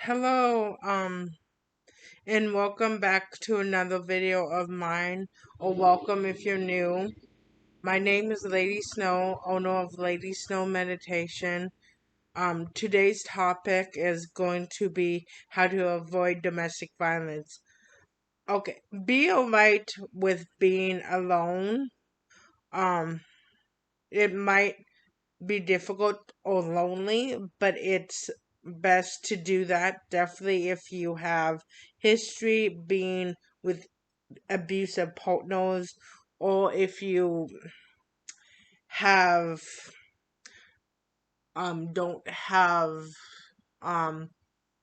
Hello, and welcome back to another video of mine, or welcome if you're new. My name is Lady Snow, owner of Lady Snow Meditation. Today's topic is going to be how to avoid domestic violence. Okay, be alright with being alone. Um, it might be difficult or lonely, but it's best to do that definitely if you have history being with abusive partners, or if you have don't have um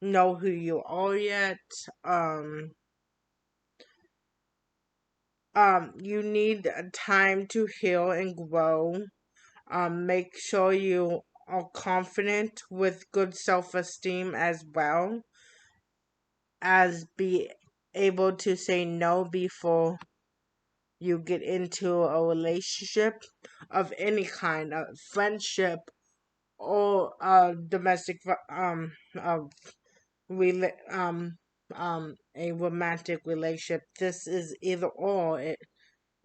know who you are yet. um you need time to heal and grow. Make sure you are confident with good self-esteem, as well as be able to say no before you get into a relationship of any kind, of friendship or domestic rela- a romantic relationship. This is either or. It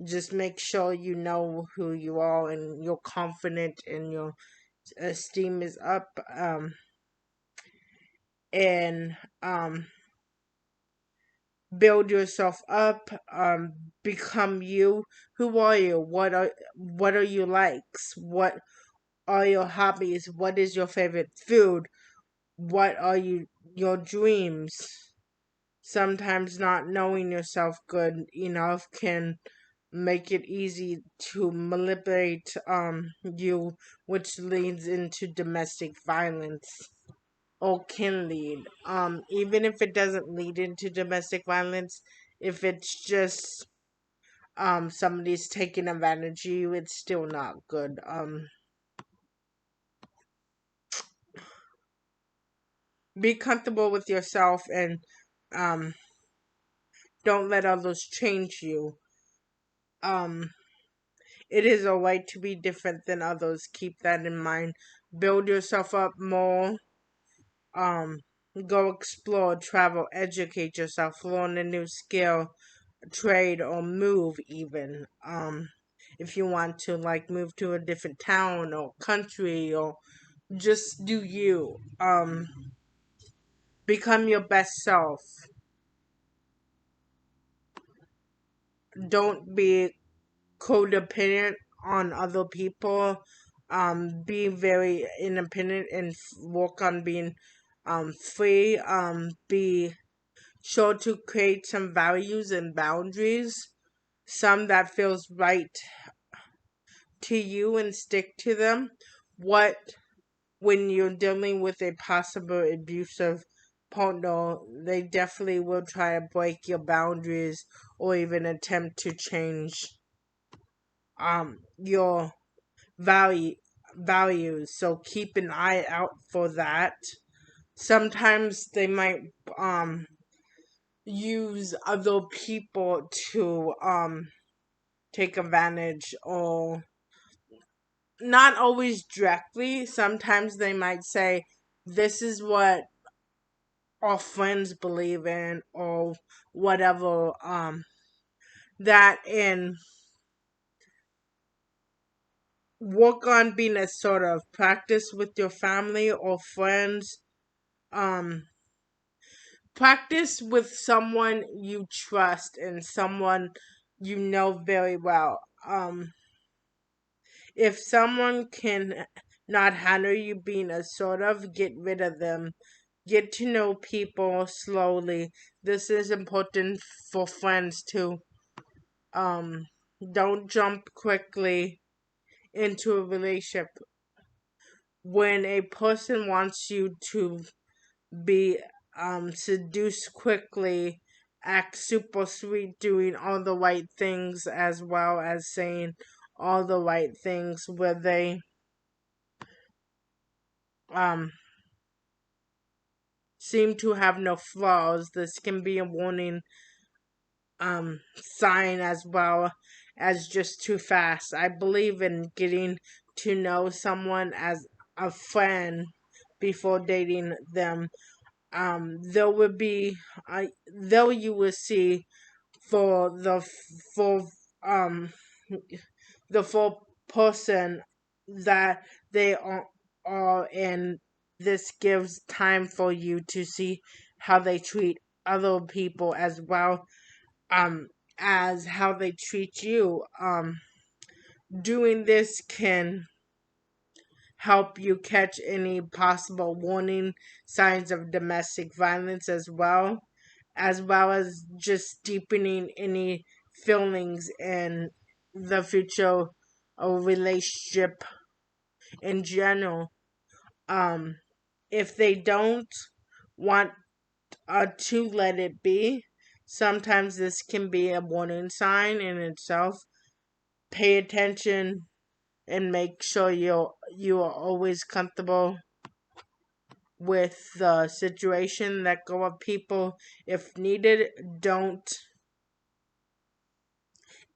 just make sure you know who you are and you're confident and your esteem is up. And build yourself up. Become you. Who are you? What are your likes? What are your hobbies? What is your favorite food? What are your dreams? Sometimes not knowing yourself good enough can make it easy to manipulate you, which leads into domestic violence, or can lead. Even if it doesn't lead into domestic violence, if it's just somebody's taking advantage of you, it's still not good. Be comfortable with yourself, and um don't let others change you. Um it is alright to be different than others. Keep that in mind. Build yourself up more. Um Go explore, travel, educate yourself, learn a new skill, trade, or move even. If you want to, like, move to a different town or country, or just do you. Become your best self. Don't be codependent on other people. Be very independent and work on being free. Be sure to create some values and boundaries, some that feels right to you, and stick to them. What When you're dealing with a possible abusive partner, they definitely will try to break your boundaries or even attempt to change your value values. So keep an eye out for that. Sometimes they might use other people to take advantage, or not always directly. Sometimes they might say, this is what our friends believe in, or whatever. That, and work on being a sort of practice with your family or friends. um Practice with someone you trust and someone you know very well. If someone can not handle you being assertive, get rid of them. Get to know people slowly. This is important for friends too. Um, don't jump quickly into a relationship. When a person wants you to be seduced quickly, act super sweet, doing all the right things as well as saying all the right things, where they um seem to have no flaws. This can be a warning sign, as well as just too fast. I believe in getting to know someone as a friend before dating them. there would be there you will see for for um the full person that they are, and this gives time for you to see how they treat other people as well, um as how they treat you. Doing this can help you catch any possible warning signs of domestic violence, as well as just deepening any feelings in the future of relationship in general. Um, if they don't want to let it be, sometimes this can be a warning sign in itself. Pay attention and make sure you are always comfortable with the situation. Let go of people if needed. Don't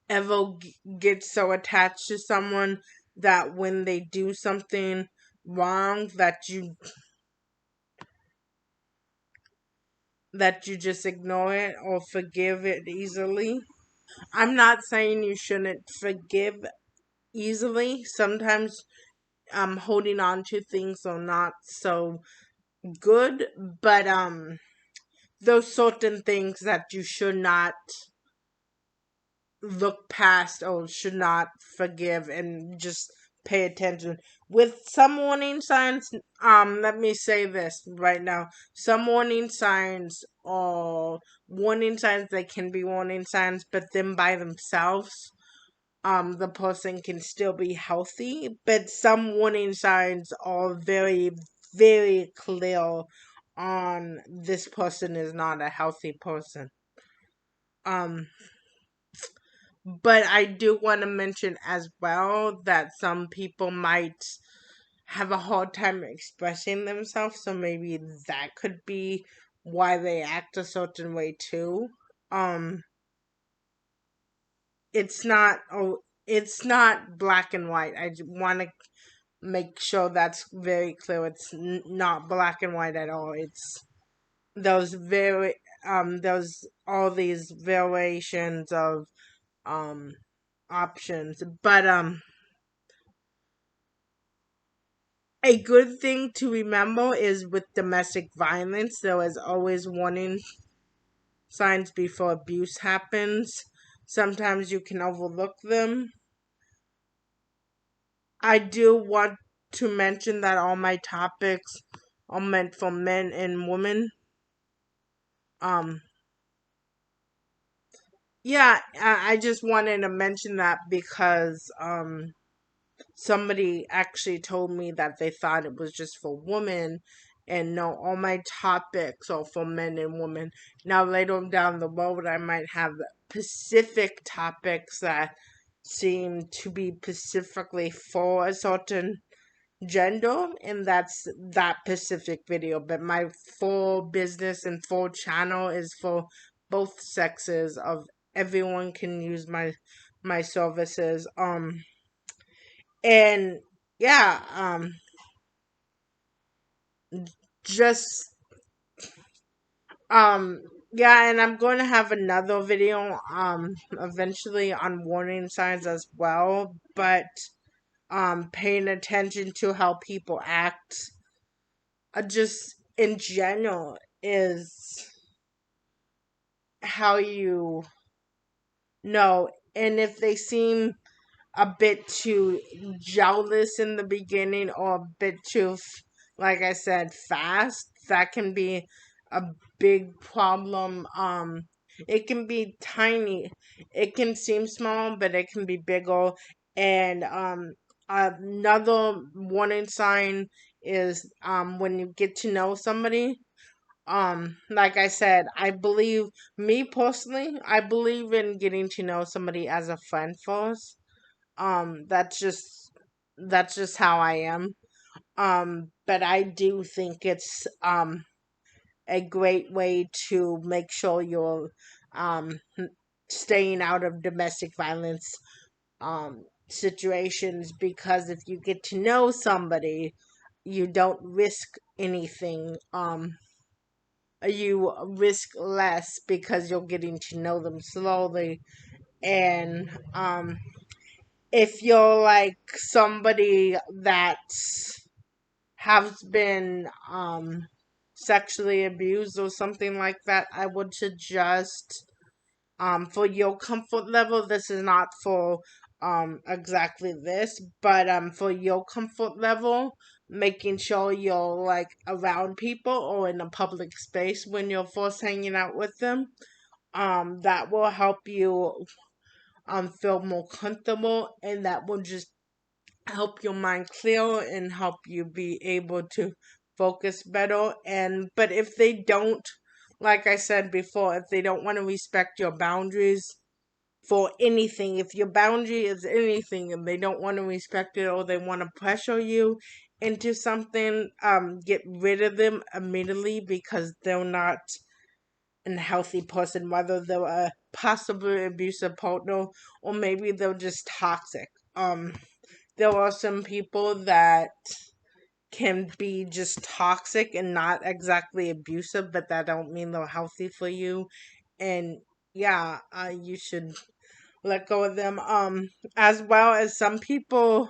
ever get so attached to someone that when they do something wrong that you just ignore it or forgive it easily. I'm not saying you shouldn't forgive easily. Sometimes holding on to things are not so good, but those certain things that you should not look past or should not forgive, and just pay attention. With some warning signs, let me say this right now. Some warning signs are warning signs, they can be warning signs, but then by themselves, the person can still be healthy. But some warning signs are very, very clear on this person is not a healthy person. Um, but I do want to mention as well that some people might have a hard time expressing themselves, so maybe that could be why they act a certain way too. Um, it's not black and white. I want to make sure that's very clear. It's not black and white at all. It's those very those all these variations of um options. But a good thing to remember is with domestic violence, there is always warning signs before abuse happens. Sometimes you can overlook them. I do want to mention that all my topics are meant for men and women. Um, yeah, I just wanted to mention that because somebody actually told me that they thought it was just for women, and no, all my topics are for men and women. Now later down the road I might have specific topics that seem to be specifically for a certain gender, and that's that specific video. But my full business and full channel is for both sexes of everyone can use my services. And yeah, just um yeah, and I'm going to have another video eventually on warning signs as well, but paying attention to how people act just in general is how you know. And if they seem a bit too jealous in the beginning, or a bit too, like I said, fast, that can be a big problem. It can be tiny. It can seem small, but it can be bigger. And another warning sign is when you get to know somebody. Like I said, I believe, me personally, I believe in getting to know somebody as a friend first. That's just how I am. But I do think it's a great way to make sure you're um staying out of domestic violence situations, because if you get to know somebody, you don't risk anything. you risk less because you're getting to know them slowly. And if you're like somebody that has been sexually abused or something like that, I would suggest for your comfort level, this is not for exactly this, but for your comfort level, making sure you're like around people or in a public space when you're first hanging out with them, that will help you feel more comfortable, and that will just help your mind clear and help you be able to focus better. And but if they don't, like I said before, if they don't want to respect your boundaries for anything, if your boundary is anything and they don't want to respect it or they want to pressure you into something, get rid of them immediately, because they're not a healthy person, whether they're a possibly abusive partner or maybe they're just toxic. There are some people that can be just toxic and not exactly abusive, but that don't mean they're healthy for you. And yeah, you should let go of them. As well as some people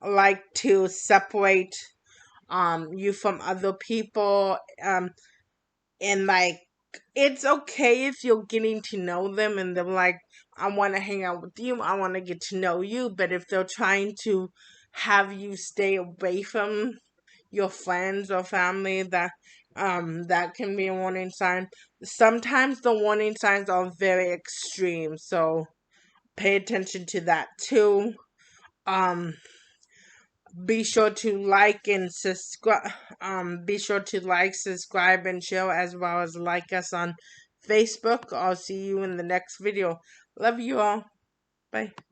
like to separate you from other people. And like, it's okay if you're getting to know them and they're like, I want to hang out with you, I want to get to know you. But if they're trying to have you stay away from your friends or family, that can be a warning sign. Sometimes the warning signs are very extreme, so pay attention to that too. Um, be sure to like and subscribe. Be sure to like, subscribe, and share, as well as like us on Facebook. I'll see you in the next video. Love you all. Bye.